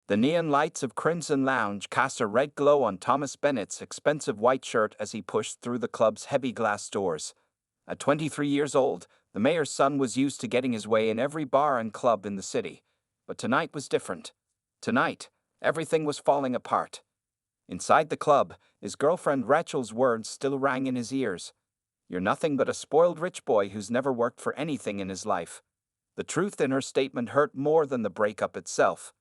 The neon lights of Crimson Lounge cast a red glow on Thomas Bennett's expensive white shirt as he pushed through the club's heavy glass doors. At 23 years old, the mayor's son was used to getting his way in every bar and club in the city. But tonight was different. Tonight, everything was falling apart. Inside the club, his girlfriend Rachel's words still rang in his ears. "You're nothing but a spoiled rich boy who's never worked for anything in his life." The truth in her statement hurt more than the breakup itself.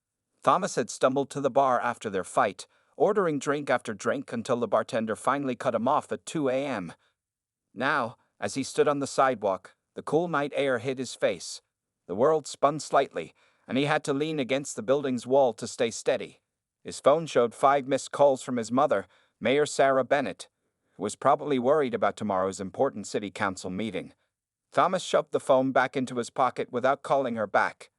Thomas had stumbled to the bar after their fight, ordering drink after drink until the bartender finally cut him off at 2 a.m. Now, as he stood on the sidewalk, the cool night air hit his face. The world spun slightly, and he had to lean against the building's wall to stay steady. His phone showed 5 missed calls from his mother, Mayor Sarah Bennett, who was probably worried about tomorrow's important city council meeting. Thomas shoved the phone back into his pocket without calling her back.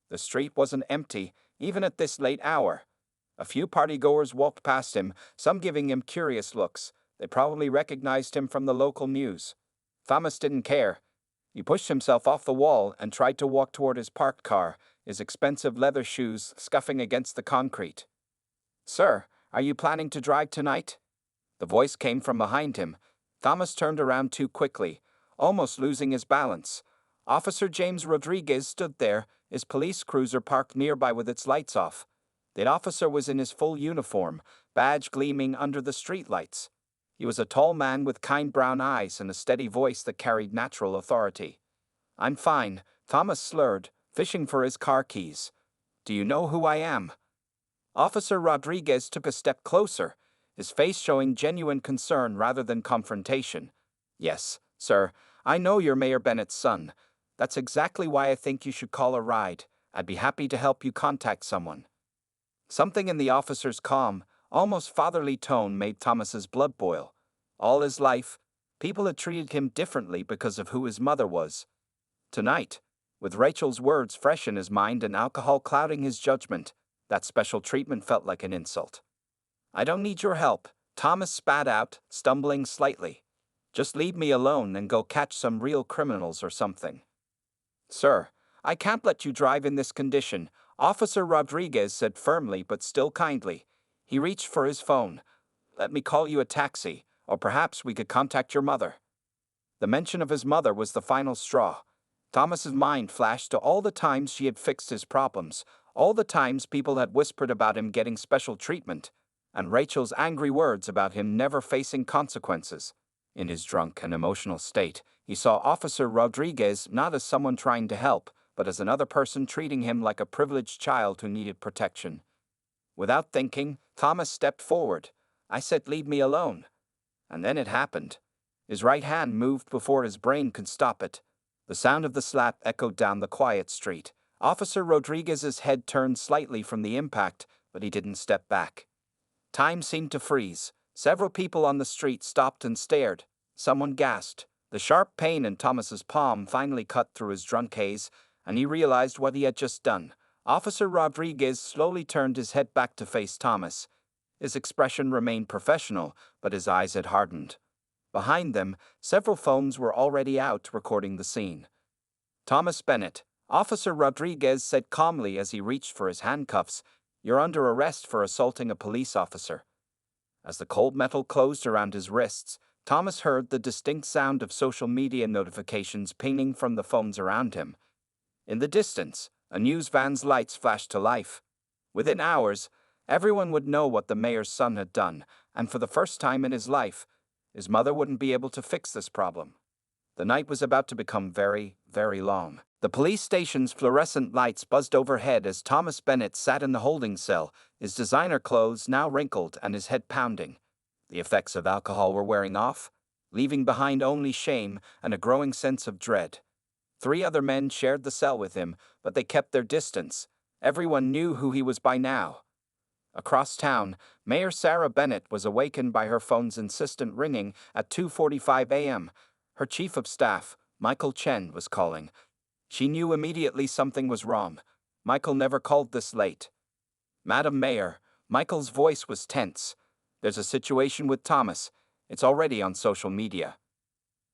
The street wasn't empty, even at this late hour. A few partygoers walked past him, some giving him curious looks. They probably recognized him from the local news. Thomas didn't care. He pushed himself off the wall and tried to walk toward his parked car, his expensive leather shoes scuffing against the concrete. "Sir, are you planning to drive tonight?" The voice came from behind him. Thomas turned around too quickly, almost losing his balance. Officer James Rodriguez stood there, his police cruiser parked nearby with its lights off. The officer was in his full uniform, badge gleaming under the streetlights. He was a tall man with kind brown eyes and a steady voice that carried natural authority. "I'm fine," Thomas slurred, fishing for his car keys. "Do you know who I am?" Officer Rodriguez took a step closer, his face showing genuine concern rather than confrontation. "Yes, sir, I know you're Mayor Bennett's son. That's exactly why I think you should call a ride. I'd be happy to help you contact someone." Something in the officer's calm, almost fatherly tone made Thomas's blood boil. All his life, people had treated him differently because of who his mother was. Tonight, with Rachel's words fresh in his mind and alcohol clouding his judgment, that special treatment felt like an insult. "I don't need your help," Thomas spat out, stumbling slightly. "Just leave me alone and go catch some real criminals or something." "Sir, I can't let you drive in this condition," Officer Rodriguez said firmly but still kindly. He reached for his phone. "Let me call you a taxi, or perhaps we could contact your mother." The mention of his mother was the final straw. Thomas's mind flashed to all the times she had fixed his problems, all the times people had whispered about him getting special treatment, and Rachel's angry words about him never facing consequences. In his drunk and emotional state, he saw Officer Rodriguez not as someone trying to help, but as another person treating him like a privileged child who needed protection. Without thinking, Thomas stepped forward. "I said leave me alone." And then it happened. His right hand moved before his brain could stop it. The sound of the slap echoed down the quiet street. Officer Rodriguez's head turned slightly from the impact, but he didn't step back. Time seemed to freeze. Several people on the street stopped and stared. Someone gasped. The sharp pain in Thomas's palm finally cut through his drunk haze, and he realized what he had just done. Officer Rodriguez slowly turned his head back to face Thomas. His expression remained professional, but his eyes had hardened. Behind them, several phones were already out recording the scene. "Thomas Bennett," Officer Rodriguez said calmly as he reached for his handcuffs, "you're under arrest for assaulting a police officer." As the cold metal closed around his wrists, Thomas heard the distinct sound of social media notifications pinging from the phones around him. In the distance, a news van's lights flashed to life. Within hours, everyone would know what the mayor's son had done, and for the first time in his life, his mother wouldn't be able to fix this problem. The night was about to become very, very long. The police station's fluorescent lights buzzed overhead as Thomas Bennett sat in the holding cell, his designer clothes now wrinkled and his head pounding. The effects of alcohol were wearing off, leaving behind only shame and a growing sense of dread. 3 other men shared the cell with him, but they kept their distance. Everyone knew who he was by now. Across town, Mayor Sarah Bennett was awakened by her phone's insistent ringing at 2:45 a.m. Her chief of staff, Michael Chen, was calling. She knew immediately something was wrong. Michael never called this late. "Madam Mayor," Michael's voice was tense. "There's a situation with Thomas. It's already on social media."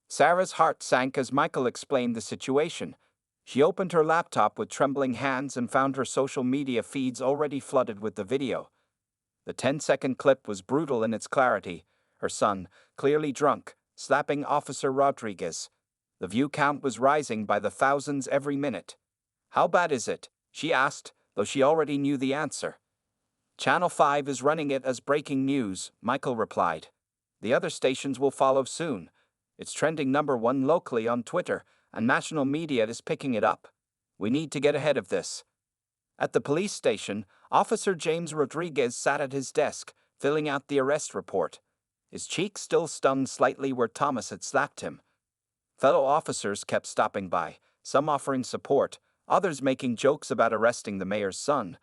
Sarah's heart sank as Michael explained the situation. She opened her laptop with trembling hands and found her social media feeds already flooded with the video. The 10-second clip was brutal in its clarity. Her son, clearly drunk, slapping Officer Rodriguez. The view count was rising by the thousands every minute. "How bad is it?" she asked, though she already knew the answer. "Channel 5 is running it as breaking news," Michael replied. "The other stations will follow soon. It's trending #1 locally on Twitter, and national media is picking it up. We need to get ahead of this." At the police station, Officer James Rodriguez sat at his desk, filling out the arrest report. His cheek still stung slightly where Thomas had slapped him. Fellow officers kept stopping by, some offering support, others making jokes about arresting the mayor's son.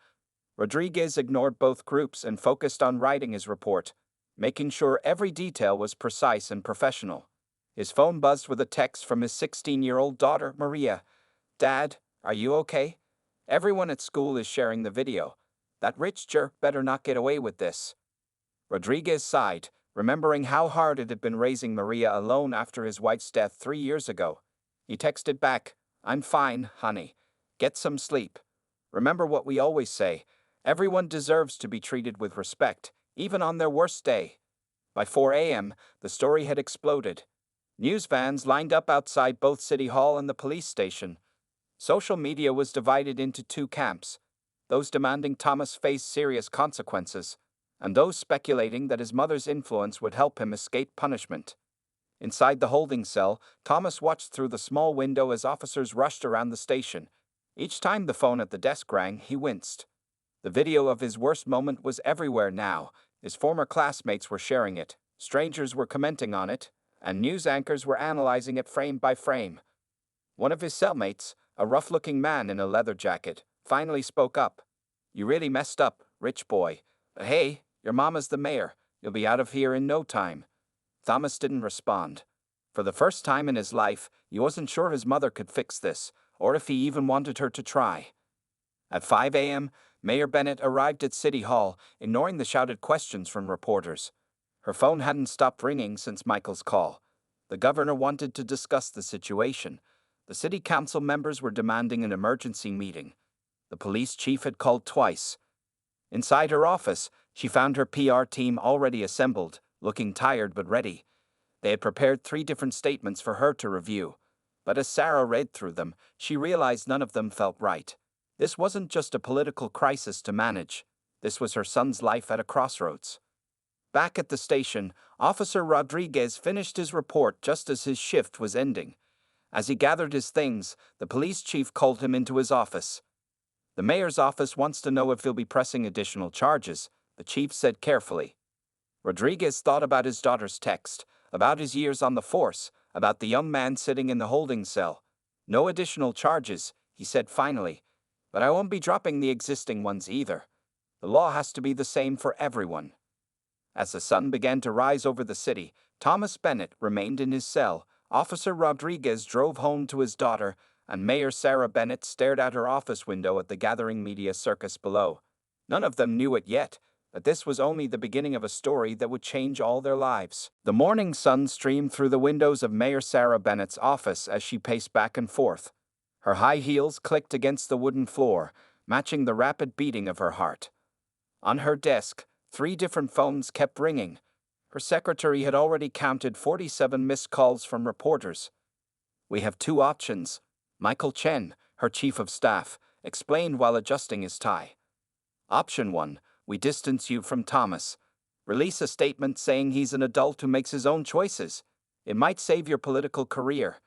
Rodriguez ignored both groups and focused on writing his report, making sure every detail was precise and professional. His phone buzzed with a text from his 16-year-old daughter, Maria. "Dad, are you okay? Everyone at school is sharing the video. That rich jerk better not get away with this." Rodriguez sighed, remembering how hard it had been raising Maria alone after his wife's death 3 years ago. He texted back, "I'm fine, honey. Get some sleep. Remember what we always say. Everyone deserves to be treated with respect, even on their worst day." By 4 a.m., the story had exploded. News vans lined up outside both City Hall and the police station. Social media was divided into two camps, those demanding Thomas face serious consequences, and those speculating that his mother's influence would help him escape punishment. Inside the holding cell, Thomas watched through the small window as officers rushed around the station. Each time the phone at the desk rang, he winced. The video of his worst moment was everywhere now. His former classmates were sharing it, strangers were commenting on it, and news anchors were analyzing it frame by frame. One of his cellmates, a rough-looking man in a leather jacket, finally spoke up. "You really messed up, rich boy. But hey, your mama's the mayor. You'll be out of here in no time." Thomas didn't respond. For the first time in his life, he wasn't sure his mother could fix this, or if he even wanted her to try. At 5 a.m., Mayor Bennett arrived at City Hall, ignoring the shouted questions from reporters. Her phone hadn't stopped ringing since Michael's call. The governor wanted to discuss the situation. The city council members were demanding an emergency meeting. The police chief had called twice. Inside her office, she found her PR team already assembled, looking tired but ready. They had prepared 3 different statements for her to review. But as Sarah read through them, she realized none of them felt right. This wasn't just a political crisis to manage. This was her son's life at a crossroads. Back at the station, Officer Rodriguez finished his report just as his shift was ending. As he gathered his things, the police chief called him into his office. "The mayor's office wants to know if he'll be pressing additional charges," the chief said carefully. Rodriguez thought about his daughter's text, about his years on the force, about the young man sitting in the holding cell. "No additional charges," he said finally. "But I won't be dropping the existing ones either. The law has to be the same for everyone." As the sun began to rise over the city, Thomas Bennett remained in his cell. Officer Rodriguez drove home to his daughter, and Mayor Sarah Bennett stared out her office window at the gathering media circus below. None of them knew it yet, but this was only the beginning of a story that would change all their lives. The morning sun streamed through the windows of Mayor Sarah Bennett's office as she paced back and forth. Her high heels clicked against the wooden floor, matching the rapid beating of her heart. On her desk, 3 different phones kept ringing. Her secretary had already counted 47 missed calls from reporters. "We have 2 options," Michael Chen, her chief of staff, explained while adjusting his tie. "Option 1, we distance you from Thomas. Release a statement saying he's an adult who makes his own choices. It might save your political career."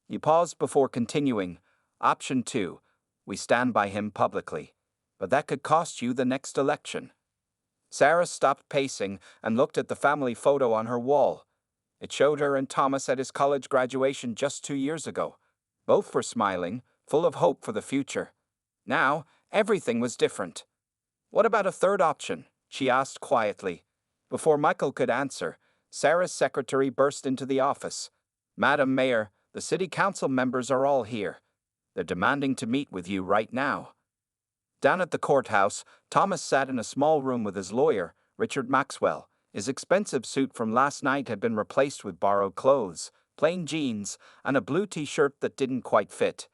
He paused before continuing. "Option 2, we stand by him publicly. But that could cost you the next election." Sarah stopped pacing and looked at the family photo on her wall. It showed her and Thomas at his college graduation just 2 years ago. Both were smiling, full of hope for the future. Now, everything was different. "What about a third option?" she asked quietly. Before Michael could answer, Sarah's secretary burst into the office. "Madam Mayor, the city council members are all here. They're demanding to meet with you right now." Down at the courthouse, Thomas sat in a small room with his lawyer, Richard Maxwell. His expensive suit from last night had been replaced with borrowed clothes, plain jeans, and a blue t-shirt that didn't quite fit.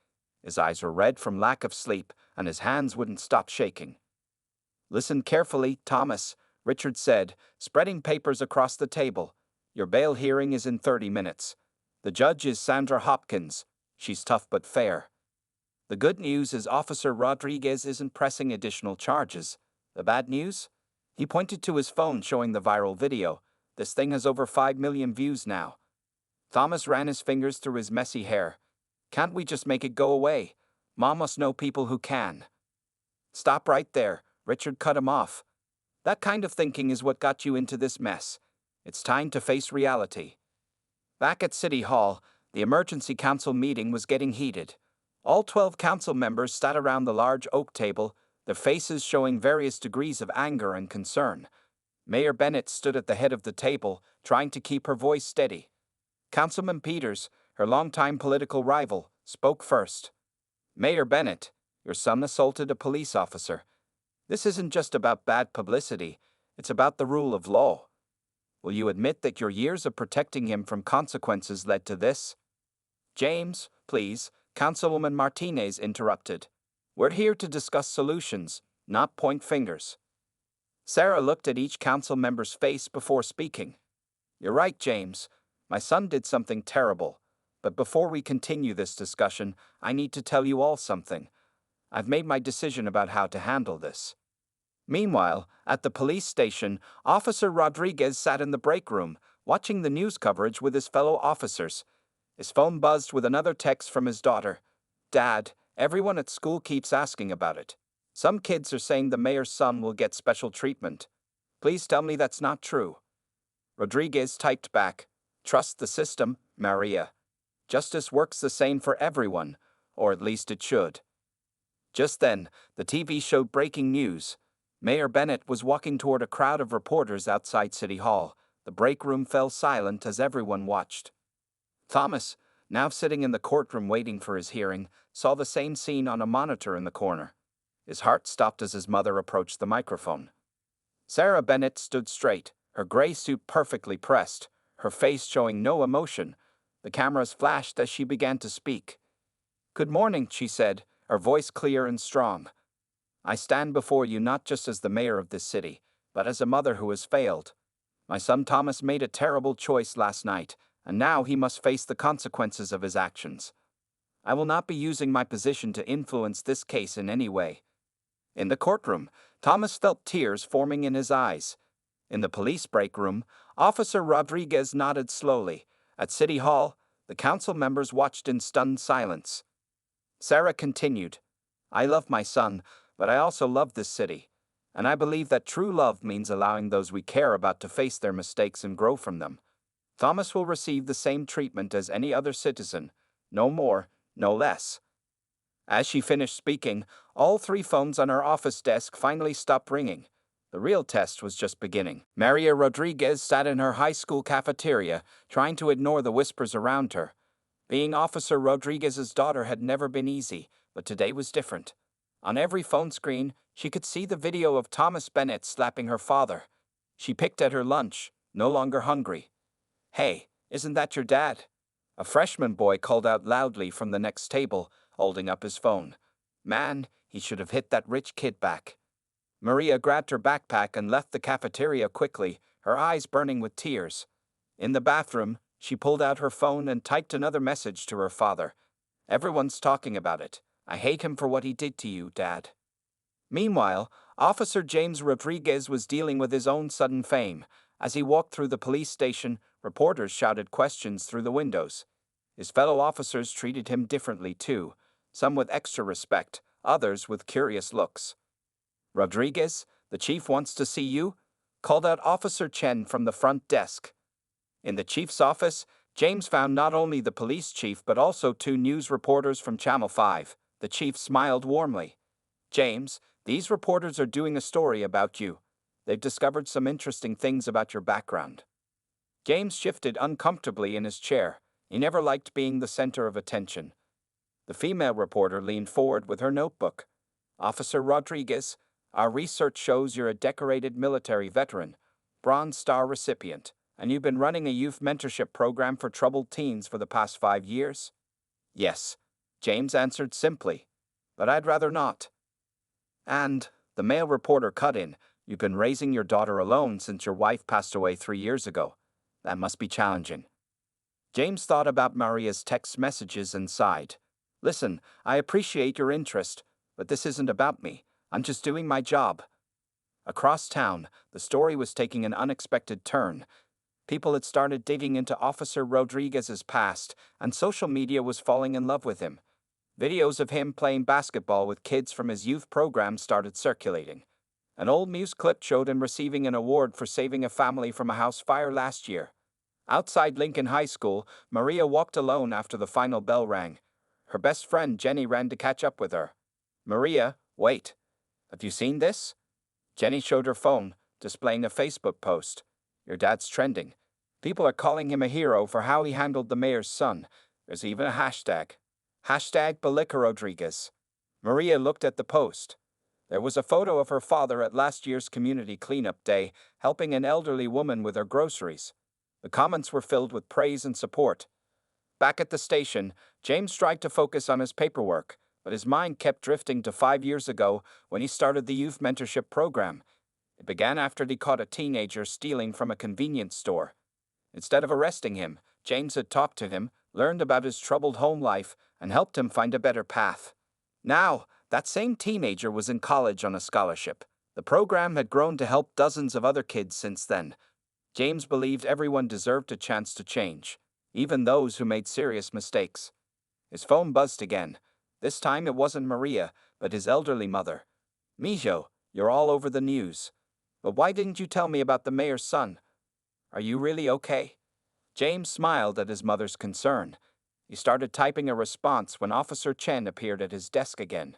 His eyes were red from lack of sleep, and his hands wouldn't stop shaking. "Listen carefully, Thomas," Richard said, spreading papers across the table. "Your bail hearing is in 30 minutes. The judge is Sandra Hopkins. She's tough but fair. The good news is Officer Rodriguez isn't pressing additional charges. The bad news? He pointed to his phone showing the viral video. This thing has over 5 million views now." Thomas ran his fingers through his messy hair. "Can't we just make it go away? Mom must know people who can." "Stop right there," Richard cut him off. "That kind of thinking is what got you into this mess. It's time to face reality." Back at City Hall, the emergency council meeting was getting heated. All 12 council members sat around the large oak table, their faces showing various degrees of anger and concern. Mayor Bennett stood at the head of the table, trying to keep her voice steady. Councilman Peters, her longtime political rival, spoke first. "Mayor Bennett, your son assaulted a police officer. This isn't just about bad publicity, it's about the rule of law. Will you admit that your years of protecting him from consequences led to this?" "James, please," Councilwoman Martinez interrupted. "We're here to discuss solutions, not point fingers." Sarah looked at each council member's face before speaking. "You're right, James. My son did something terrible. But before we continue this discussion, I need to tell you all something. I've made my decision about how to handle this." Meanwhile, at the police station, Officer Rodriguez sat in the break room, watching the news coverage with his fellow officers. His phone buzzed with another text from his daughter. "Dad, everyone at school keeps asking about it. Some kids are saying the mayor's son will get special treatment. Please tell me that's not true." Rodriguez typed back, "Trust the system, Maria. Justice works the same for everyone, or at least it should." Just then, the TV showed breaking news. Mayor Bennett was walking toward a crowd of reporters outside City Hall. The break room fell silent as everyone watched. Thomas, now sitting in the courtroom waiting for his hearing, saw the same scene on a monitor in the corner. His heart stopped as his mother approached the microphone. Sarah Bennett stood straight, her gray suit perfectly pressed, her face showing no emotion. The cameras flashed as she began to speak. "Good morning," she said, her voice clear and strong. "I stand before you not just as the mayor of this city, but as a mother who has failed. My son Thomas made a terrible choice last night, and now he must face the consequences of his actions. I will not be using my position to influence this case in any way." In the courtroom, Thomas felt tears forming in his eyes. In the police break room, Officer Rodriguez nodded slowly. At City Hall, the council members watched in stunned silence. Sarah continued, "I love my son, but I also love this city. And I believe that true love means allowing those we care about to face their mistakes and grow from them. Thomas will receive the same treatment as any other citizen, no more, no less." As she finished speaking, all 3 phones on her office desk finally stopped ringing. The real test was just beginning. Maria Rodriguez sat in her high school cafeteria, trying to ignore the whispers around her. Being Officer Rodriguez's daughter had never been easy, but today was different. On every phone screen, she could see the video of Thomas Bennett slapping her father. She picked at her lunch, no longer hungry. "Hey, isn't that your dad?" A freshman boy called out loudly from the next table, holding up his phone. Man, he should have hit that rich kid back. Maria grabbed her backpack and left the cafeteria quickly, her eyes burning with tears. In the bathroom, she pulled out her phone and typed another message to her father. "Everyone's talking about it. I hate him for what he did to you, Dad." Meanwhile, Officer James Rodriguez was dealing with his own sudden fame. As he walked through the police station, reporters shouted questions through the windows. His fellow officers treated him differently too, some with extra respect, others with curious looks. "Rodriguez, the chief wants to see you," called out Officer Chen from the front desk. In the chief's office, James found not only the police chief but also 2 news reporters from Channel 5. The chief smiled warmly. "James, these reporters are doing a story about you. They've discovered some interesting things about your background." James shifted uncomfortably in his chair. He never liked being the center of attention. The female reporter leaned forward with her notebook. "Officer Rodriguez, our research shows you're a decorated military veteran, Bronze Star recipient, and you've been running a youth mentorship program for troubled teens for the past 5 years?" "Yes." James answered simply. But I'd rather not. And, the male reporter cut in, you've been raising your daughter alone since your wife passed away 3 years ago. That must be challenging. James thought about Maria's text messages and sighed. Listen, I appreciate your interest, but this isn't about me. I'm just doing my job. Across town, the story was taking an unexpected turn. People had started digging into Officer Rodriguez's past, and social media was falling in love with him. Videos of him playing basketball with kids from his youth program started circulating. An old news clip showed him receiving an award for saving a family from a house fire last year. Outside Lincoln High School, Maria walked alone after the final bell rang. Her best friend Jenny ran to catch up with her. Maria, wait. Have you seen this? Jenny showed her phone, displaying a Facebook post. Your dad's trending. People are calling him a hero for how he handled the mayor's son. There's even a hashtag. Hashtag Bellica Rodriguez. Maria looked at the post. There was a photo of her father at last year's community cleanup day, helping an elderly woman with her groceries. The comments were filled with praise and support. Back at the station, James tried to focus on his paperwork, but his mind kept drifting to 5 years ago when he started the youth mentorship program. It began after he caught a teenager stealing from a convenience store. Instead of arresting him, James had talked to him, learned about his troubled home life, and helped him find a better path. Now, that same teenager was in college on a scholarship. The program had grown to help dozens of other kids since then. James believed everyone deserved a chance to change, even those who made serious mistakes. His phone buzzed again. This time it wasn't Maria, but his elderly mother. Mijo, you're all over the news. But why didn't you tell me about the mayor's son? Are you really okay? James smiled at his mother's concern. He started typing a response when Officer Chen appeared at his desk again.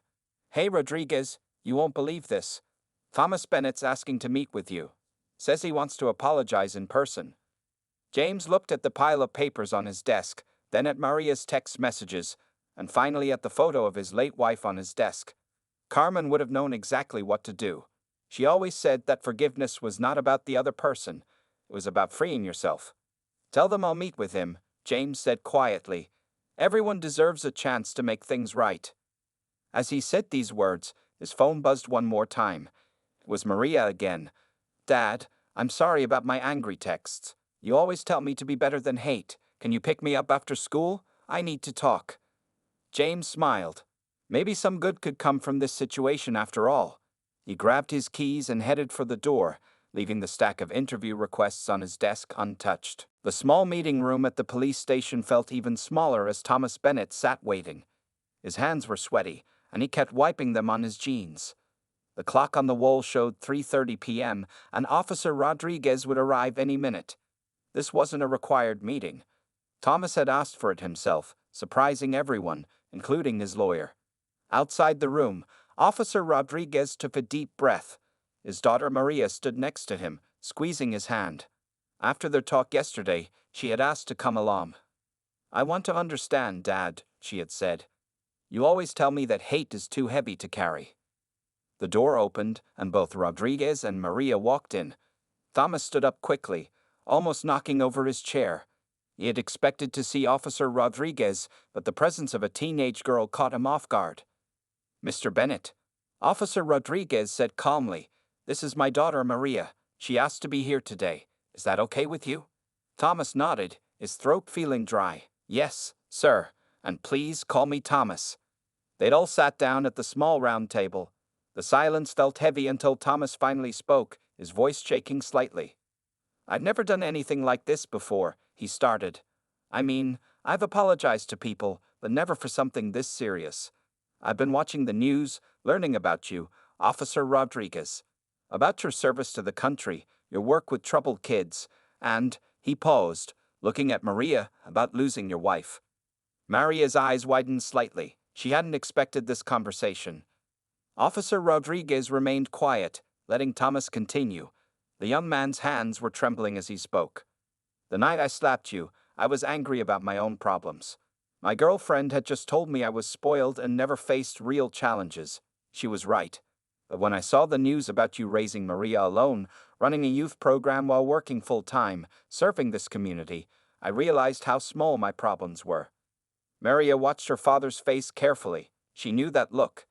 Hey Rodriguez, you won't believe this. Thomas Bennett's asking to meet with you. Says he wants to apologize in person. James looked at the pile of papers on his desk, then at Maria's text messages, and finally at the photo of his late wife on his desk. Carmen would have known exactly what to do. She always said that forgiveness was not about the other person, it was about freeing yourself. Tell them I'll meet with him, James said quietly. Everyone deserves a chance to make things right. As he said these words, his phone buzzed one more time. It was Maria again. Dad, I'm sorry about my angry texts. You always tell me to be better than hate. Can you pick me up after school? I need to talk. James smiled. Maybe some good could come from this situation after all. He grabbed his keys and headed for the door, leaving the stack of interview requests on his desk untouched. The small meeting room at the police station felt even smaller as Thomas Bennett sat waiting. His hands were sweaty, and he kept wiping them on his jeans. The clock on the wall showed 3:30 p.m., and Officer Rodriguez would arrive any minute. This wasn't a required meeting. Thomas had asked for it himself, surprising everyone, including his lawyer. Outside the room, Officer Rodriguez took a deep breath. His daughter Maria stood next to him, squeezing his hand. After their talk yesterday, she had asked to come along. I want to understand, Dad, she had said. You always tell me that hate is too heavy to carry. The door opened, and both Rodriguez and Maria walked in. Thomas stood up quickly, almost knocking over his chair. He had expected to see Officer Rodriguez, but the presence of a teenage girl caught him off guard. Mr. Bennett, Officer Rodriguez said calmly, this is my daughter Maria. She asked to be here today. Is that okay with you? Thomas nodded, his throat feeling dry. Yes, sir, and please call me Thomas. They'd all sat down at the small round table. The silence felt heavy until Thomas finally spoke, his voice shaking slightly. I've never done anything like this before, he started. I mean, I've apologized to people, but never for something this serious. I've been watching the news, learning about you, Officer Rodriguez. About your service to the country, your work with troubled kids, and, he paused, looking at Maria, about losing your wife. Maria's eyes widened slightly. She hadn't expected this conversation. Officer Rodriguez remained quiet, letting Thomas continue. The young man's hands were trembling as he spoke. The night I slapped you, I was angry about my own problems. My girlfriend had just told me I was spoiled and never faced real challenges. She was right. But when I saw the news about you raising Maria alone, running a youth program while working full-time, serving this community, I realized how small my problems were. Maria watched her father's face carefully. She knew that look.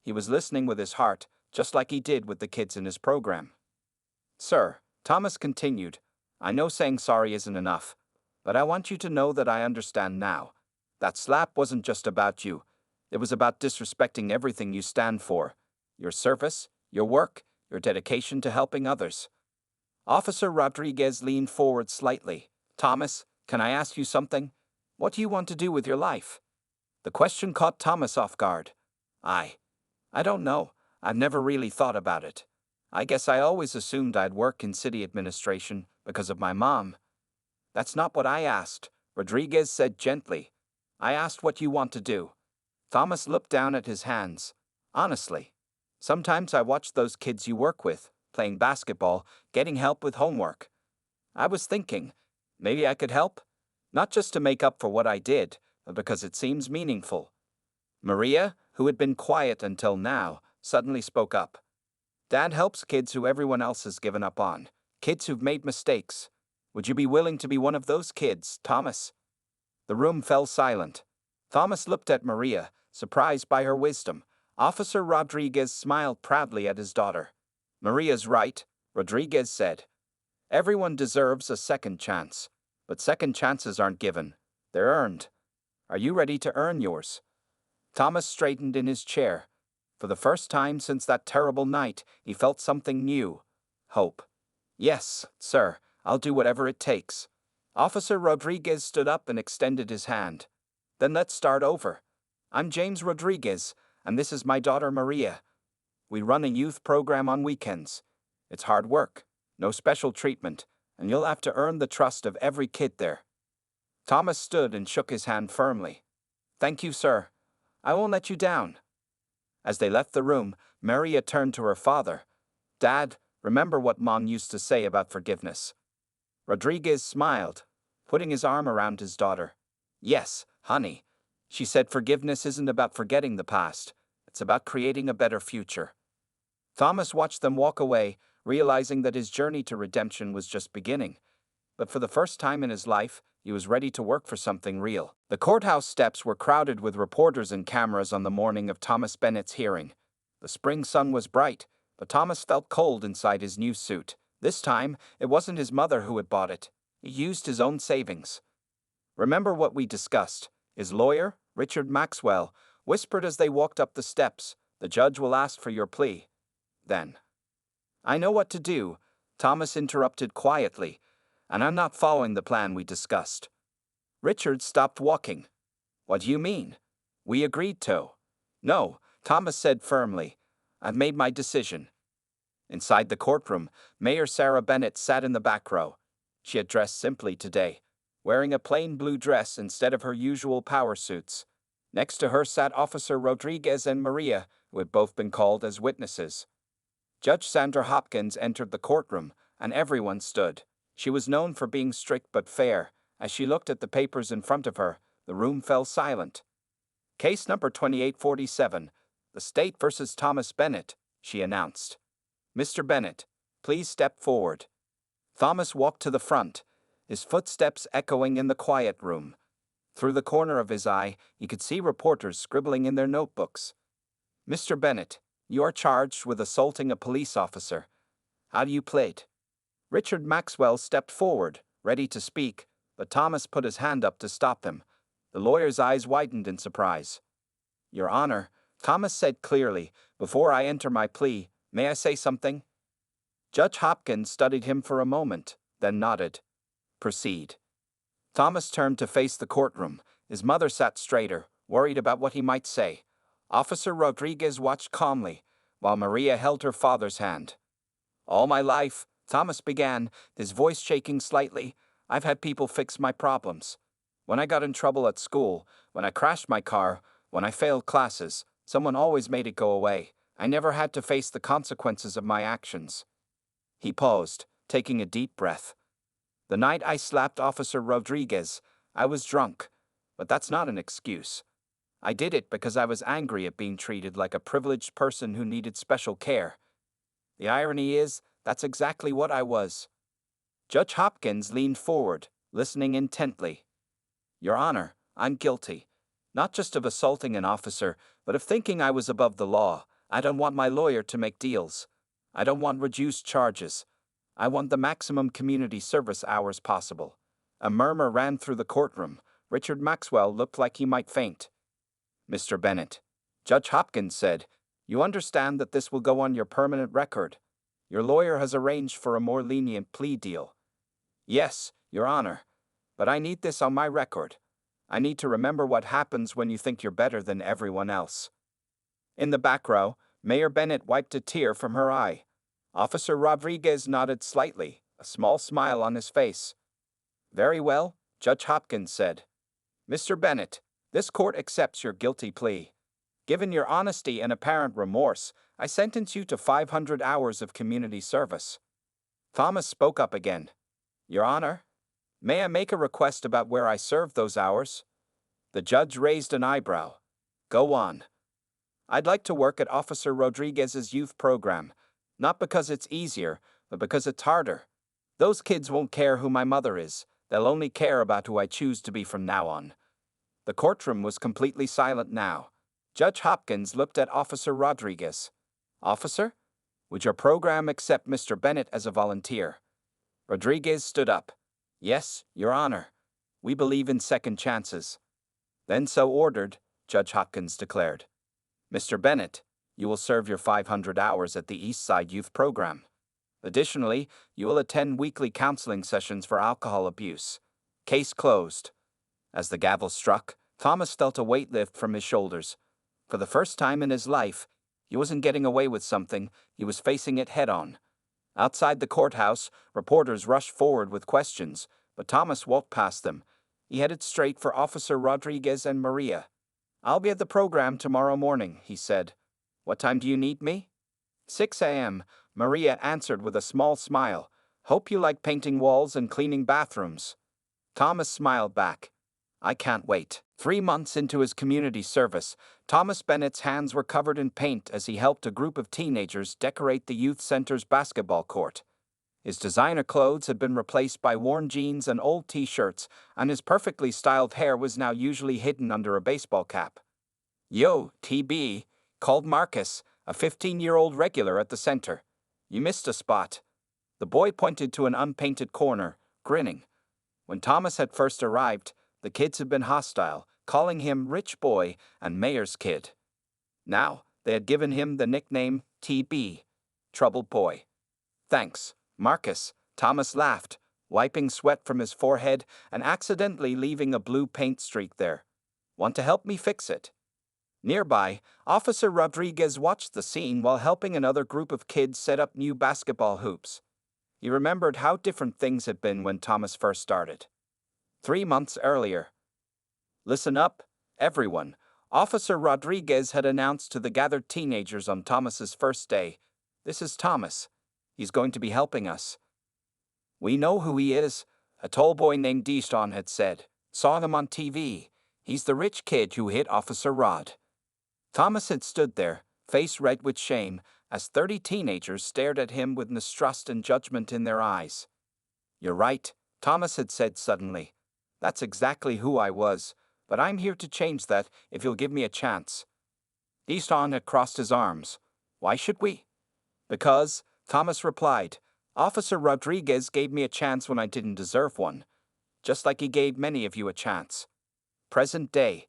He was listening with his heart, just like he did with the kids in his program. Sir, Thomas continued, I know saying sorry isn't enough, but I want you to know that I understand now. That slap wasn't just about you. It was about disrespecting everything you stand for. Your service, your work, your dedication to helping others. Officer Rodriguez leaned forward slightly. Thomas, can I ask you something? What do you want to do with your life? The question caught Thomas off guard. I don't know. I've never really thought about it. I guess I always assumed I'd work in city administration because of my mom. That's not what I asked, Rodriguez said gently. I asked what you want to do. Thomas looked down at his hands. Honestly, sometimes I watch those kids you work with, playing basketball, getting help with homework. I was thinking, maybe I could help? Not just to make up for what I did, but because it seems meaningful. Maria, who had been quiet until now, suddenly spoke up. Dad helps kids who everyone else has given up on, kids who've made mistakes. Would you be willing to be one of those kids, Thomas? The room fell silent. Thomas looked at Maria, surprised by her wisdom. Officer Rodriguez smiled proudly at his daughter. Maria's right, Rodriguez said. Everyone deserves a second chance, but second chances aren't given. They're earned. Are you ready to earn yours? Thomas straightened in his chair. For the first time since that terrible night, he felt something new. Hope. Yes, sir, I'll do whatever it takes. Officer Rodriguez stood up and extended his hand. Then let's start over. I'm James Rodriguez, and this is my daughter Maria. We run a youth program on weekends. It's hard work, no special treatment, and you'll have to earn the trust of every kid there. Thomas stood and shook his hand firmly. Thank you, sir. I won't let you down. As they left the room, Maria turned to her father. Dad, remember what Mom used to say about forgiveness. Rodriguez smiled, putting his arm around his daughter. Yes, honey. She said forgiveness isn't about forgetting the past. It's about creating a better future. Thomas watched them walk away, realizing that his journey to redemption was just beginning. But for the first time in his life, he was ready to work for something real. The courthouse steps were crowded with reporters and cameras on the morning of Thomas Bennett's hearing. The spring sun was bright, but Thomas felt cold inside his new suit. This time, it wasn't his mother who had bought it. He used his own savings. Remember what we discussed? His lawyer, Richard Maxwell, whispered as they walked up the steps, the judge will ask for your plea. Then. I know what to do, Thomas interrupted quietly, and I'm not following the plan we discussed. Richard stopped walking. What do you mean? We agreed to. No, Thomas said firmly. I've made my decision. Inside the courtroom, Mayor Sarah Bennett sat in the back row. She had dressed simply today, wearing a plain blue dress instead of her usual power suits. Next to her sat Officer Rodriguez and Maria, who had both been called as witnesses. Judge Sandra Hopkins entered the courtroom, and everyone stood. She was known for being strict but fair. As she looked at the papers in front of her, the room fell silent. Case number 2847, the State versus Thomas Bennett, she announced. Mr. Bennett, please step forward. Thomas walked to the front, his footsteps echoing in the quiet room. Through the corner of his eye, he could see reporters scribbling in their notebooks. Mr. Bennett, you are charged with assaulting a police officer. How do you plead? Richard Maxwell stepped forward, ready to speak, but Thomas put his hand up to stop him. The lawyer's eyes widened in surprise. Your Honor, Thomas said clearly, before I enter my plea, may I say something? Judge Hopkins studied him for a moment, then nodded. Proceed. Thomas turned to face the courtroom. His mother sat straighter, worried about what he might say. Officer Rodriguez watched calmly, while Maria held her father's hand. All my life, Thomas began, his voice shaking slightly, I've had people fix my problems. When I got in trouble at school, when I crashed my car, when I failed classes, someone always made it go away. I never had to face the consequences of my actions. He paused, taking a deep breath. The night I slapped Officer Rodriguez, I was drunk, but that's not an excuse. I did it because I was angry at being treated like a privileged person who needed special care. The irony is, that's exactly what I was. Judge Hopkins leaned forward, listening intently. Your Honor, I'm guilty. Not just of assaulting an officer, but of thinking I was above the law. I don't want my lawyer to make deals. I don't want reduced charges. I want the maximum community service hours possible. A murmur ran through the courtroom. Richard Maxwell looked like he might faint. Mr. Bennett, Judge Hopkins said, you understand that this will go on your permanent record. Your lawyer has arranged for a more lenient plea deal. Yes, Your Honor, but I need this on my record. I need to remember what happens when you think you're better than everyone else. In the back row, Mayor Bennett wiped a tear from her eye. Officer Rodriguez nodded slightly, a small smile on his face. Very well, Judge Hopkins said. Mr. Bennett, this court accepts your guilty plea. Given your honesty and apparent remorse, I sentence you to 500 hours of community service. Thomas spoke up again. Your Honor, may I make a request about where I served those hours? The judge raised an eyebrow. Go on. I'd like to work at Officer Rodriguez's youth program, not because it's easier, but because it's harder. Those kids won't care who my mother is. They'll only care about who I choose to be from now on. The courtroom was completely silent now. Judge Hopkins looked at Officer Rodriguez. Officer, would your program accept Mr. Bennett as a volunteer? Rodriguez stood up. Yes, Your Honor. We believe in second chances. Then so ordered, Judge Hopkins declared. Mr. Bennett, you will serve your 500 hours at the East Side Youth Program. Additionally, you will attend weekly counseling sessions for alcohol abuse. Case closed. As the gavel struck, Thomas felt a weight lift from his shoulders. For the first time in his life, he wasn't getting away with something, he was facing it head-on. Outside the courthouse, reporters rushed forward with questions, but Thomas walked past them. He headed straight for Officer Rodriguez and Maria. I'll be at the program tomorrow morning, he said. What time do you need me? 6 a.m., Maria answered with a small smile. Hope you like painting walls and cleaning bathrooms. Thomas smiled back. I can't wait. 3 months into his community service, Thomas Bennett's hands were covered in paint as he helped a group of teenagers decorate the youth center's basketball court. His designer clothes had been replaced by worn jeans and old t-shirts, and his perfectly styled hair was now usually hidden under a baseball cap. Yo, TB, called Marcus, a 15-year-old regular at the center. You missed a spot. The boy pointed to an unpainted corner, grinning. When Thomas had first arrived, the kids had been hostile, calling him Rich Boy and Mayor's Kid. Now, they had given him the nickname TB, Troubled Boy. Thanks, Marcus, Thomas laughed, wiping sweat from his forehead and accidentally leaving a blue paint streak there. Want to help me fix it? Nearby, Officer Rodriguez watched the scene while helping another group of kids set up new basketball hoops. He remembered how different things had been when Thomas first started. 3 months earlier. Listen up, everyone. Officer Rodriguez had announced to the gathered teenagers on Thomas's first day, this is Thomas. He's going to be helping us. We know who he is, a tall boy named Deshawn had said. Saw him on TV. He's the rich kid who hit Officer Rod. Thomas had stood there, face red with shame, as 30 teenagers stared at him with mistrust and judgment in their eyes. You're right, Thomas had said suddenly. That's exactly who I was, but I'm here to change that if you'll give me a chance. Deshawn had crossed his arms. Why should we? Because, Thomas replied, Officer Rodriguez gave me a chance when I didn't deserve one, just like he gave many of you a chance. Present day.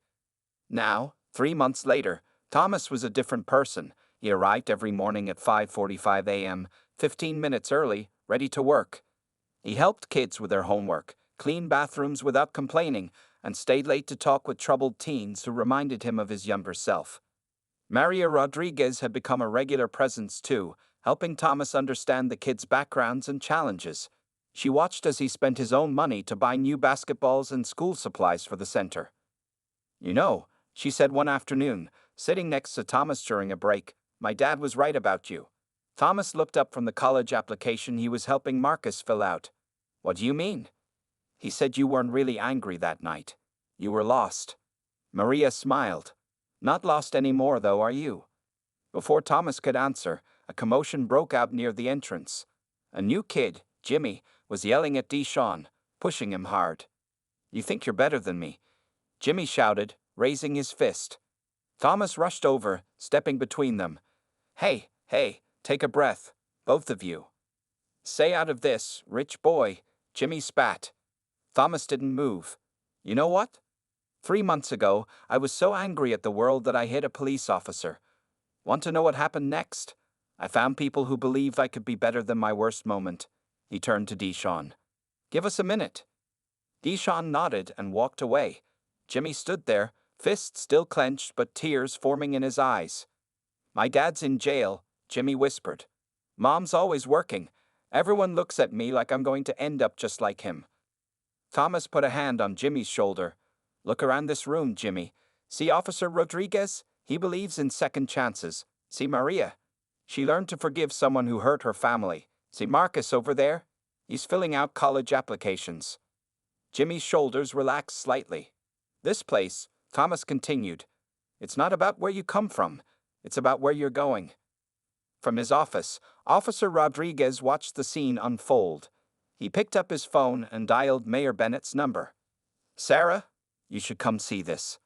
Now, 3 months later, Thomas was a different person. He arrived every morning at 5:45 a.m., 15 minutes early, ready to work. He helped kids with their homework, cleaned bathrooms without complaining, and stayed late to talk with troubled teens who reminded him of his younger self. Maria Rodriguez had become a regular presence too, helping Thomas understand the kids' backgrounds and challenges. She watched as he spent his own money to buy new basketballs and school supplies for the center. You know, she said one afternoon, sitting next to Thomas during a break, my dad was right about you. Thomas looked up from the college application he was helping Marcus fill out. What do you mean? He said you weren't really angry that night. You were lost. Maria smiled. Not lost anymore, though, are you? Before Thomas could answer, a commotion broke out near the entrance. A new kid, Jimmy, was yelling at Deshawn, pushing him hard. You think you're better than me? Jimmy shouted, raising his fist. Thomas rushed over, stepping between them. Hey, take a breath, both of you. Stay out of this, rich boy, Jimmy spat. Thomas didn't move. You know what? 3 months ago, I was so angry at the world that I hit a police officer. Want to know what happened next? I found people who believed I could be better than my worst moment. He turned to Deshawn. Give us a minute. Deshawn nodded and walked away. Jimmy stood there, fists still clenched but tears forming in his eyes. My dad's in jail, Jimmy whispered. Mom's always working. Everyone looks at me like I'm going to end up just like him. Thomas put a hand on Jimmy's shoulder. Look around this room, Jimmy. See Officer Rodriguez? He believes in second chances. See Maria? She learned to forgive someone who hurt her family. See Marcus over there? He's filling out college applications. Jimmy's shoulders relaxed slightly. This place, Thomas continued, it's not about where you come from. It's about where you're going. From his office, Officer Rodriguez watched the scene unfold. He picked up his phone and dialed Mayor Bennett's number. Sarah, you should come see this.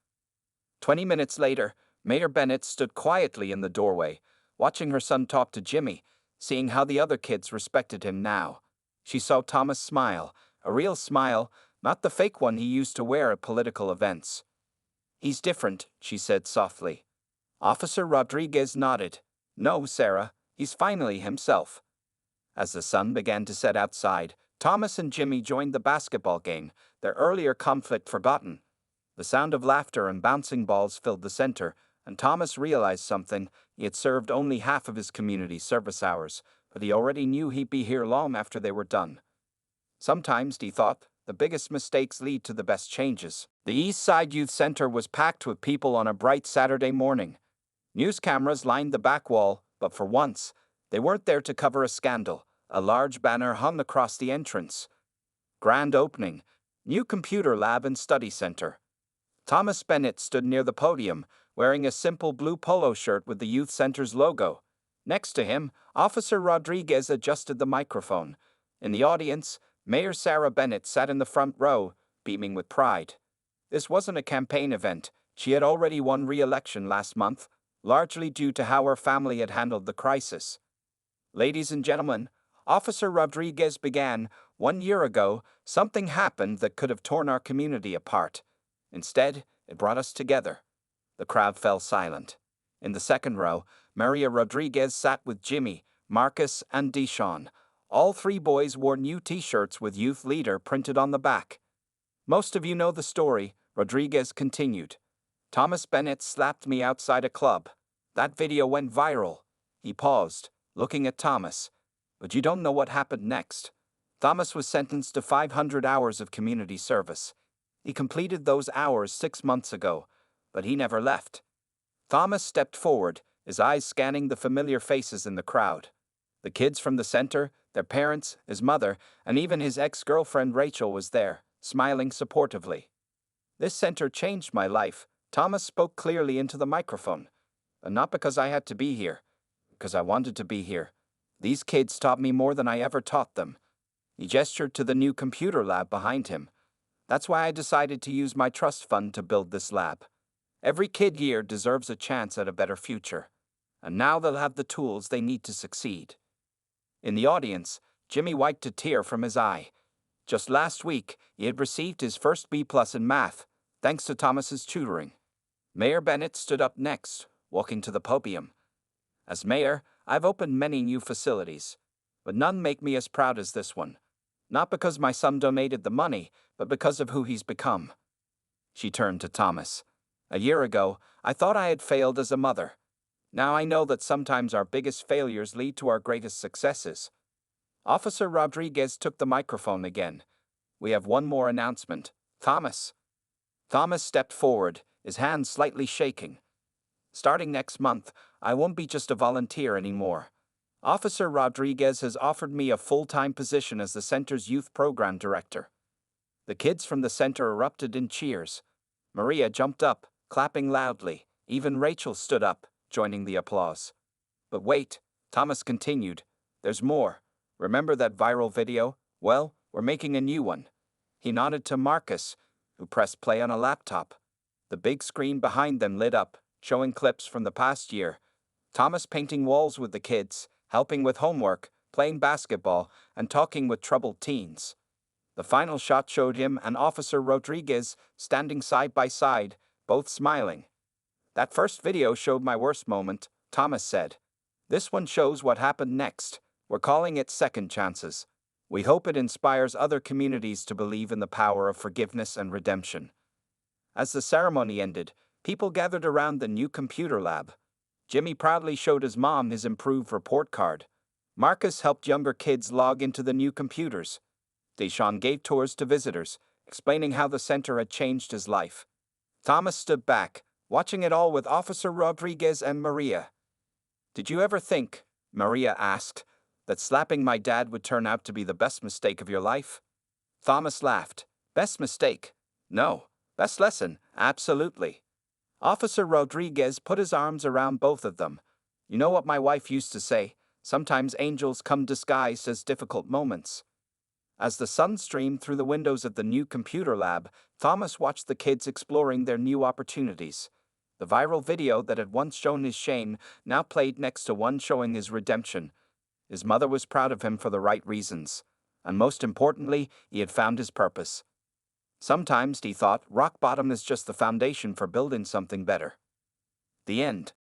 20 minutes later, Mayor Bennett stood quietly in the doorway, watching her son talk to Jimmy, seeing how the other kids respected him now. She saw Thomas smile, a real smile, not the fake one he used to wear at political events. He's different, she said softly. Officer Rodriguez nodded. No, Sarah, he's finally himself. As the sun began to set outside, Thomas and Jimmy joined the basketball game, their earlier conflict forgotten. The sound of laughter and bouncing balls filled the center, and Thomas realized something. He had served only half of his community service hours, but he already knew he'd be here long after they were done. Sometimes, he thought, the biggest mistakes lead to the best changes. The East Side Youth Center was packed with people on a bright Saturday morning. News cameras lined the back wall, but for once, they weren't there to cover a scandal. A large banner hung across the entrance. Grand opening, new computer lab and study center. Thomas Bennett stood near the podium, wearing a simple blue polo shirt with the youth center's logo. Next to him, Officer Rodriguez adjusted the microphone. In the audience, Mayor Sarah Bennett sat in the front row, beaming with pride. This wasn't a campaign event. She had already won re-election last month, largely due to how her family had handled the crisis. Ladies and gentlemen, Officer Rodriguez began. 1 year ago, something happened that could have torn our community apart. Instead, it brought us together. The crowd fell silent. In the second row, Maria Rodriguez sat with Jimmy, Marcus, and Deshawn. All 3 boys wore new t-shirts with Youth Leader printed on the back. Most of you know the story, Rodriguez continued. Thomas Bennett slapped me outside a club. That video went viral. He paused, looking at Thomas. But you don't know what happened next. Thomas was sentenced to 500 hours of community service. He completed those hours 6 months ago, but he never left. Thomas stepped forward, his eyes scanning the familiar faces in the crowd. The kids from the center, their parents, his mother, and even his ex-girlfriend Rachel was there, smiling supportively. This center changed my life, Thomas spoke clearly into the microphone. But not because I had to be here, because I wanted to be here. These kids taught me more than I ever taught them. He gestured to the new computer lab behind him. That's why I decided to use my trust fund to build this lab. Every kid here deserves a chance at a better future. And now they'll have the tools they need to succeed. In the audience, Jimmy wiped a tear from his eye. Just last week, he had received his first B+ in math, thanks to Thomas's tutoring. Mayor Bennett stood up next, walking to the podium. As mayor, I've opened many new facilities, but none make me as proud as this one. Not because my son donated the money, but because of who he's become. She turned to Thomas. A year ago, I thought I had failed as a mother. Now I know that sometimes our biggest failures lead to our greatest successes. Officer Rodriguez took the microphone again. We have one more announcement. Thomas. Thomas stepped forward, his hands slightly shaking. Starting next month, I won't be just a volunteer anymore. Officer Rodriguez has offered me a full-time position as the center's youth program director. The kids from the center erupted in cheers. Maria jumped up, clapping loudly. Even Rachel stood up, joining the applause. But wait, Thomas continued. There's more. Remember that viral video? Well, we're making a new one. He nodded to Marcus, who pressed play on a laptop. The big screen behind them lit up, showing clips from the past year. Thomas painting walls with the kids, helping with homework, playing basketball, and talking with troubled teens. The final shot showed him and Officer Rodriguez standing side by side, both smiling. That first video showed my worst moment, Thomas said. This one shows what happened next. We're calling it Second Chances. We hope it inspires other communities to believe in the power of forgiveness and redemption. As the ceremony ended, people gathered around the new computer lab. Jimmy proudly showed his mom his improved report card. Marcus helped younger kids log into the new computers. Deshaun gave tours to visitors, explaining how the center had changed his life. Thomas stood back, watching it all with Officer Rodriguez and Maria. "Did you ever think," Maria asked, "that slapping my dad would turn out to be the best mistake of your life?" Thomas laughed. "Best mistake? No. Best lesson, absolutely." Officer Rodriguez put his arms around both of them. "You know what my wife used to say? Sometimes angels come disguised as difficult moments." As the sun streamed through the windows of the new computer lab, Thomas watched the kids exploring their new opportunities. The viral video that had once shown his shame now played next to one showing his redemption. His mother was proud of him for the right reasons. And most importantly, he had found his purpose. Sometimes, he thought, rock bottom is just the foundation for building something better. The end.